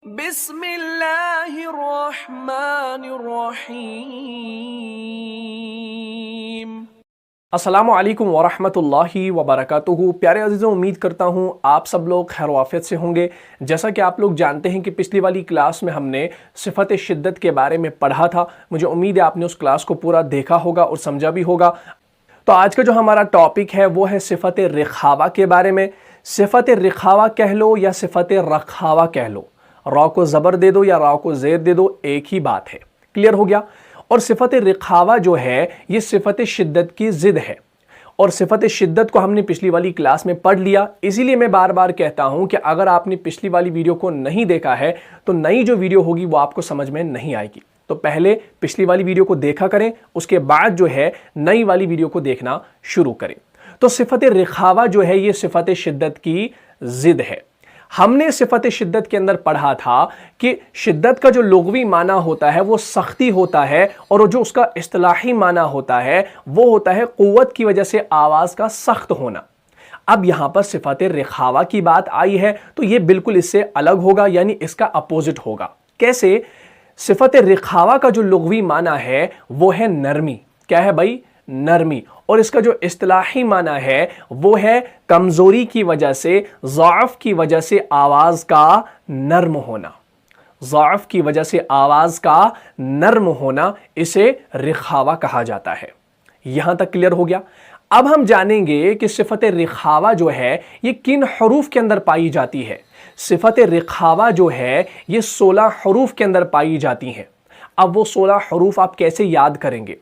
بسم اللہ الرحمن الرحیم۔ السلام علیکم ورحمۃ اللہ وبرکاتہ۔ پیارے عزیزوں، امید کرتا ہوں آپ سب لوگ خیر و عافیت سے ہوں گے۔ جیسا کہ آپ لوگ جانتے ہیں کہ پچھلی والی کلاس میں ہم نے صفت شدت کے بارے میں پڑھا تھا۔ مجھے امید ہے آپ نے اس کلاس کو پورا دیکھا ہوگا اور سمجھا بھی ہوگا۔ تو آج کا جو ہمارا ٹاپک ہے وہ ہے صفت رخاوہ کے بارے میں۔ صفت رخاوہ کہہ لو یا صفت رخاوہ کہہ لو، را کو زبر دے دو یا را کو زیر دے دو، ایک ہی بات ہے۔ کلیئر ہو گیا؟ اور صفت رخاوہ جو ہے یہ صفت شدت کی ضد ہے، اور صفت شدت کو ہم نے پچھلی والی کلاس میں پڑھ لیا۔ اسی لیے میں بار بار کہتا ہوں کہ اگر آپ نے پچھلی والی ویڈیو کو نہیں دیکھا ہے تو نئی جو ویڈیو ہوگی وہ آپ کو سمجھ میں نہیں آئے گی۔ تو پہلے پچھلی والی ویڈیو کو دیکھا کریں، اس کے بعد جو ہے نئی والی ویڈیو کو دیکھنا شروع کریں۔ تو صفت رخاوہ جو ہے یہ صفت شدت کی ضد ہے۔ ہم نے صفت شدت کے اندر پڑھا تھا کہ شدت کا جو لغوی معنی ہوتا ہے وہ سختی ہوتا ہے، اور جو اس کا اصطلاحی معنی ہوتا ہے وہ ہوتا ہے قوت کی وجہ سے آواز کا سخت ہونا۔ اب یہاں پر صفت رخاوہ کی بات آئی ہے تو یہ بالکل اس سے الگ ہوگا، یعنی اس کا اپوزٹ ہوگا۔ کیسے؟ صفت رخاوہ کا جو لغوی معنی ہے وہ ہے نرمی۔ کیا ہے بھائی؟ نرمی۔ اور اس کا جو اصطلاحی معنی ہے وہ ہے کمزوری کی وجہ سے، ضعف کی وجہ سے آواز کا نرم ہونا۔ ضعف کی وجہ سے آواز کا نرم ہونا، اسے رخاوہ کہا جاتا ہے۔ یہاں تک کلیئر ہو گیا؟ اب ہم جانیں گے کہ صفت رخاوہ جو ہے یہ کن حروف کے اندر پائی جاتی ہے۔ صفت رخاوہ جو ہے یہ 16 حروف کے اندر پائی جاتی ہیں۔ اب وہ 16 حروف آپ کیسے یاد کریں گے؟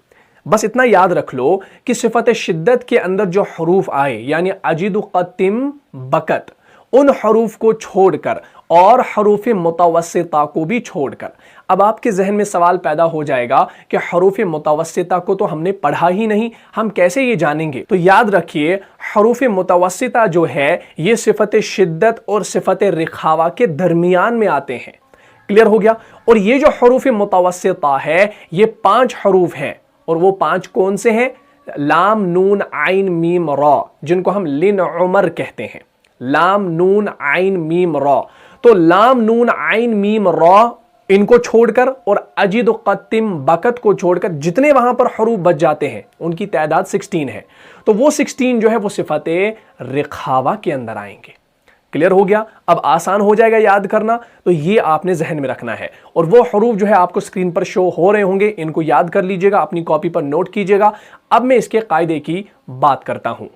بس اتنا یاد رکھ لو کہ صفت شدت کے اندر جو حروف آئے، یعنی اجد، قتم، بکت، ان حروف کو چھوڑ کر اور حروف متوسطہ کو بھی چھوڑ کر، اب آپ کے ذہن میں سوال پیدا ہو جائے گا کہ حروف متوسطہ کو تو ہم نے پڑھا ہی نہیں، ہم کیسے یہ جانیں گے؟ تو یاد رکھیے، حروف متوسطہ جو ہے یہ صفت شدت اور صفت رخاوہ کے درمیان میں آتے ہیں۔ کلیئر ہو گیا؟ اور یہ جو حروف متوسطہ ہے یہ 5 حروف ہیں، اور وہ 5 کون سے ہیں؟ لام، نون، عین، میم، را، جن کو ہم لن عمر کہتے ہیں۔ لام، نون، عین، میم، را۔ تو لام، نون، عین، میم، را ان کو چھوڑ کر اور اجد، قتم، بکت کو چھوڑ کر جتنے وہاں پر حروف بچ جاتے ہیں ان کی تعداد 16 ہے۔ تو وہ 16 جو ہے وہ صفت رخاوہ کے اندر آئیں گے۔ کلیئر ہو گیا؟ اب آسان ہو جائے گا یاد کرنا، تو یہ آپ نے ذہن میں رکھنا ہے۔ اور وہ حروف جو ہے آپ کو اسکرین پر شو ہو رہے ہوں گے، ان کو یاد کر لیجئے گا، اپنی کاپی پر نوٹ کیجئے گا۔ اب میں اس کے قاعدے کی بات کرتا ہوں۔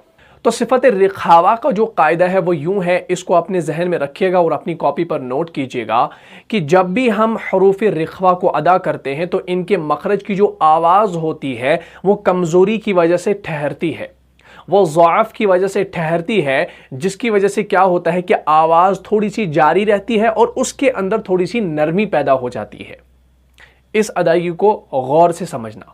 تو صفت رخاوہ کا جو قاعدہ ہے وہ یوں ہے، اس کو اپنے ذہن میں رکھیے گا اور اپنی کاپی پر نوٹ کیجئے گا کہ جب بھی ہم حروف رخوہ کو ادا کرتے ہیں تو ان کے مخرج کی جو آواز ہوتی ہے وہ کمزوری کی وجہ سے ٹھہرتی ہے، وہ ضعف کی وجہ سے ٹھہرتی ہے، جس کی وجہ سے کیا ہوتا ہے کہ آواز تھوڑی سی جاری رہتی ہے اور اس کے اندر تھوڑی سی نرمی پیدا ہو جاتی ہے۔ اس ادائیگی کو غور سے سمجھنا۔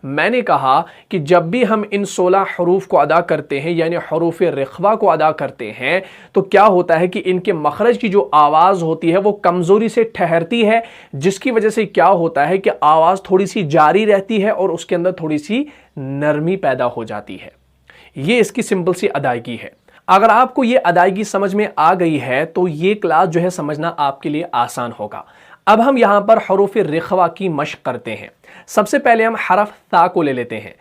میں نے کہا کہ جب بھی ہم ان 16 حروف کو ادا کرتے ہیں، یعنی حروف رخوہ کو ادا کرتے ہیں، تو کیا ہوتا ہے کہ ان کے مخرج کی جو آواز ہوتی ہے وہ کمزوری سے ٹھہرتی ہے، جس کی وجہ سے کیا ہوتا ہے کہ آواز تھوڑی سی جاری رہتی ہے اور اس کے اندر تھوڑی سی نرمی پیدا ہو جاتی ہے۔ یہ اس کی سمپل سی ادائیگی ہے۔ اگر آپ کو یہ ادائیگی سمجھ میں آ گئی ہے تو یہ کلاس جو ہے سمجھنا آپ کے لیے آسان ہوگا۔ اب ہم یہاں پر حروف رخوہ کی مشق کرتے ہیں۔ سب سے پہلے ہم حرف ثا کو لے لیتے ہیں۔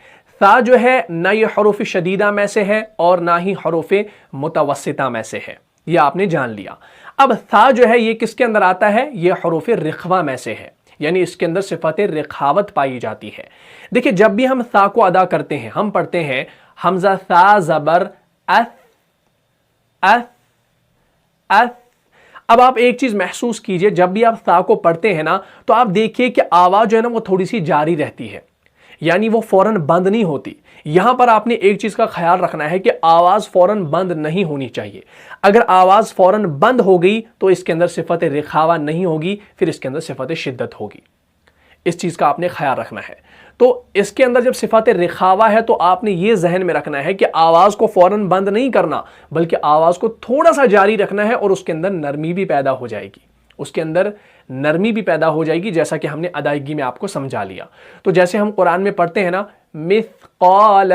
ثا جو ہے نہ یہ حروف شدیدہ میں سے ہے اور نہ ہی حروف متوسطہ میں سے ہے، یہ آپ نے جان لیا۔ اب ثا جو ہے یہ کس کے اندر آتا ہے؟ یہ حروف رخوہ میں سے ہے، یعنی اس کے اندر صفت رخاوت پائی جاتی ہے۔ دیکھیں، جب بھی ہم ثا کو ادا کرتے ہیں ہم پڑھتے ہیں حمزہ ثا زبر اث اث اث۔ اب آپ ایک چیز محسوس کیجئے، جب بھی آپ ثا کو پڑھتے ہیں نا تو آپ دیکھیے کہ آواز جو ہے نا وہ تھوڑی سی جاری رہتی ہے، یعنی وہ فوراً بند نہیں ہوتی۔ یہاں پر آپ نے ایک چیز کا خیال رکھنا ہے کہ آواز فوراً بند نہیں ہونی چاہیے۔ اگر آواز فوراً بند ہو گئی تو اس کے اندر صفت رخاوہ نہیں ہوگی، پھر اس کے اندر صفت شدت ہوگی۔ اس چیز کا آپ نے خیال رکھنا ہے۔ تو اس کے اندر جب صفت رخاوہ ہے تو آپ نے یہ ذہن میں رکھنا ہے کہ آواز کو فوراً بند نہیں کرنا، بلکہ آواز کو تھوڑا سا جاری رکھنا ہے، اور اس کے اندر نرمی بھی پیدا ہو جائے گی، اس کے اندر نرمی بھی پیدا ہو جائے گی، جیسا کہ ہم نے ادائیگی میں آپ کو سمجھا لیا۔ تو جیسے ہم قرآن میں پڑھتے ہیں نا، مثقال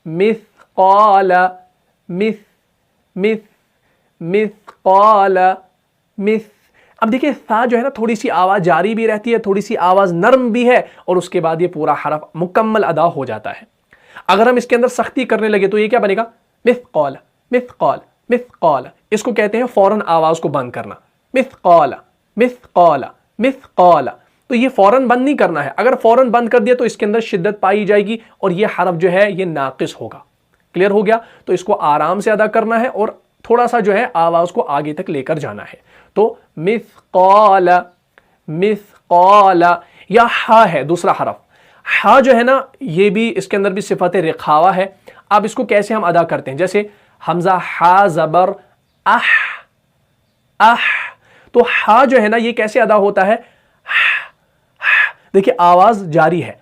مثقال مث مث مثقال مث، اب دیکھیں تھا جو ہے نا تھوڑی سی آواز جاری بھی رہتی ہے, تھوڑی سی آواز نرم بھی ہے, اور اس کے بعد یہ پورا حرف مکمل ادا ہو جاتا ہے. اگر ہم اس کے اندر سختی کرنے لگے تو یہ کیا بنے گا؟ مثقال, مثقال, مثقال. اس کو کہتے ہیں فوراً آواز کو بند کرنا. مثقال, مثقال, مثقال. تو یہ فوراً بند نہیں کرنا ہے. اگر فوراً بند کر دیا تو اس کے اندر شدت پائی جائے گی اور یہ حرف جو ہے یہ ناقص ہوگا. کلیئر ہو گیا؟ تو اس کو آرام سے ادا کرنا ہے اور تھوڑا سا جو ہے آواز کو آگے تک لے کر جانا ہے. تو مثقال, مثقال. یا ہا ہے دوسرا حرف. ہا جو ہے نا یہ بھی اس کے اندر بھی صفت رخاوہ ہے. اب اس کو کیسے ہم ادا کرتے ہیں؟ جیسے حمزہ ہا زبر اح, اح. تو ہا جو ہے نا یہ کیسے ادا ہوتا ہے؟ دیکھیں آواز جاری ہے,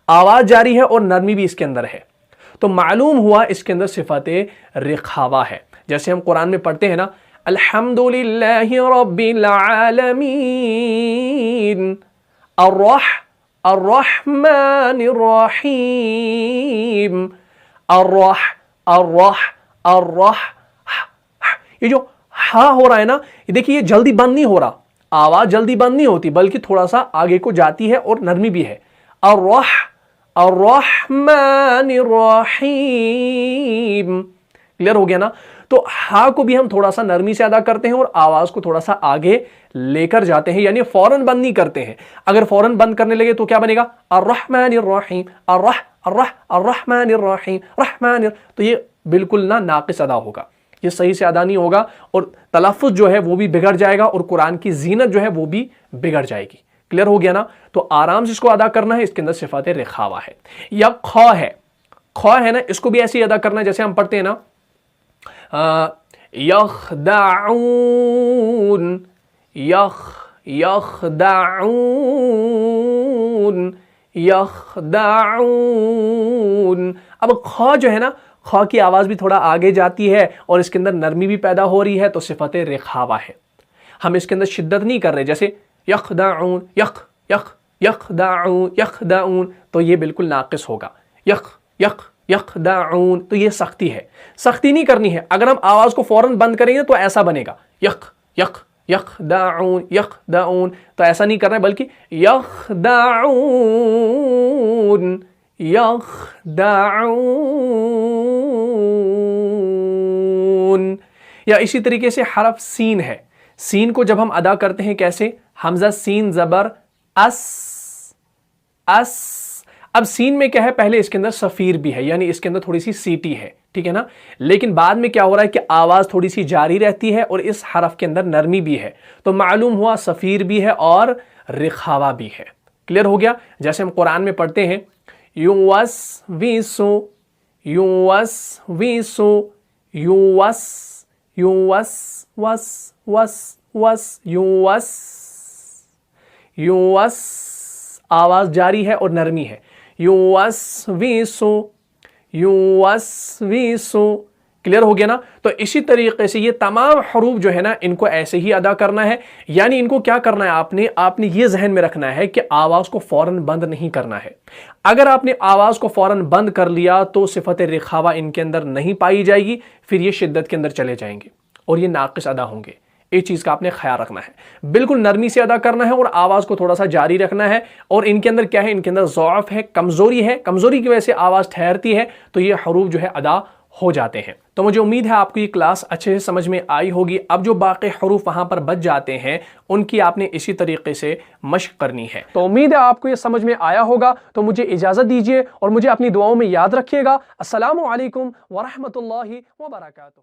آواز جاری ہے اور نرمی بھی اس کے اندر ہے. تو معلوم ہوا اس کے اندر صفت رخاوہ ہے. جیسے ہم قرآن میں پڑھتے ہیں نا الحمدللہ رب العالمین الرحمن الرحیم یہ جو ہا ہو رہا ہے نا یہ دیکھیے یہ جلدی بند نہیں ہو رہا, آواز جلدی بند نہیں ہوتی بلکہ تھوڑا سا آگے کو جاتی ہے اور نرمی بھی ہے. الرحمن الرحیم. کلیئر ہو گیا نا؟ تو ہا کو بھی ہم تھوڑا سا نرمی سے ادا کرتے ہیں اور آواز کو تھوڑا سا آگے لے کر جاتے ہیں, یعنی فوراً بند نہیں کرتے ہیں. اگر فوراً بند کرنے لگے تو کیا بنے گا؟ الرحمن الرحیم, الرحمن الرحیم, رحمان. تو یہ بالکل نہ ناقص ادا ہوگا, یہ صحیح سے ادا نہیں ہوگا اور تلفظ جو ہے وہ بھی بگڑ جائے گا اور قرآن کی زینت جو ہے وہ بھی بگڑ جائے گی. کلیئر ہو گیا نا؟ تو آرام سے اس کو ادا کرنا ہے. اس کے اندر صفات رخاوہ ہے. یا خا ہے, خا ہے نا اس کو بھی ایسے ہی ادا کرنا ہے جیسے ہم پڑھتے ہیں نا یخدعون, یخدعون, یخدعون. اب خا جو ہے نا خا کی آواز بھی تھوڑا آگے جاتی ہے اور اس کے اندر نرمی بھی پیدا ہو رہی ہے, تو صفت رخاوہ ہے. ہم اس کے اندر شدت نہیں کر رہے جیسے یخدعون, یخدعون, یخدعون. تو یہ بالکل ناقص ہوگا. یخدعون. تو یہ سختی ہے, سختی نہیں کرنی ہے. اگر ہم آواز کو فوراً بند کریں گے تو ایسا بنے گا یخدعون, یخدعون. تو ایسا نہیں کرنا ہے بلکہ یخدعون, یخدعون. یا اسی طریقے سے حرف سین ہے. سین کو جب ہم ادا کرتے ہیں کیسے؟ حمزہ سین زبر اس, اس. اب سین میں کیا ہے؟ پہلے اس کے اندر صفیر بھی ہے, یعنی اس کے اندر تھوڑی سی سیٹی ہے, ٹھیک ہے نا. لیکن بعد میں کیا ہو رہا ہے کہ آواز تھوڑی سی جاری رہتی ہے اور اس حرف کے اندر نرمی بھی ہے. تو معلوم ہوا صفیر بھی ہے اور رخاوہ بھی ہے. کلیئر ہو گیا؟ جیسے ہم قرآن میں پڑھتے ہیں یوسوسو, یوسوسو, یوس. آواز جاری ہے اور نرمی ہے. یوسوسو. کلیئر ہو گیا نا؟ تو اسی طریقے سے یہ تمام حروف جو ہے نا ان کو ایسے ہی ادا کرنا ہے. یعنی ان کو کیا کرنا ہے؟ آپ نے یہ ذہن میں رکھنا ہے کہ آواز کو فوراً بند نہیں کرنا ہے. اگر آپ نے آواز کو فوراً بند کر لیا تو صفت رخاوہ ان کے اندر نہیں پائی جائے گی, پھر یہ شدت کے اندر چلے جائیں گے اور یہ ناقص ادا ہوں گے. اس چیز کا آپ نے خیال رکھنا ہے. بالکل نرمی سے ادا کرنا ہے اور آواز کو تھوڑا سا جاری رکھنا ہے. اور ان کے اندر کیا ہے؟ ان کے اندر ضعف ہے, کمزوری ہے. کمزوری کی وجہ سے آواز ٹھہرتی ہے تو یہ حروف جو ہے ادا ہو جاتے ہیں. تو مجھے امید ہے آپ کو یہ کلاس اچھے سے سمجھ میں آئی ہوگی. اب جو باقی حروف وہاں پر بچ جاتے ہیں ان کی آپ نے اسی طریقے سے مشق کرنی ہے. تو امید ہے آپ کو یہ سمجھ میں آیا ہوگا. تو مجھے اجازت دیجیے اور مجھے اپنی دعاؤں میں یاد رکھیے گا. السلام علیکم ورحمۃ اللہ وبرکاتہ.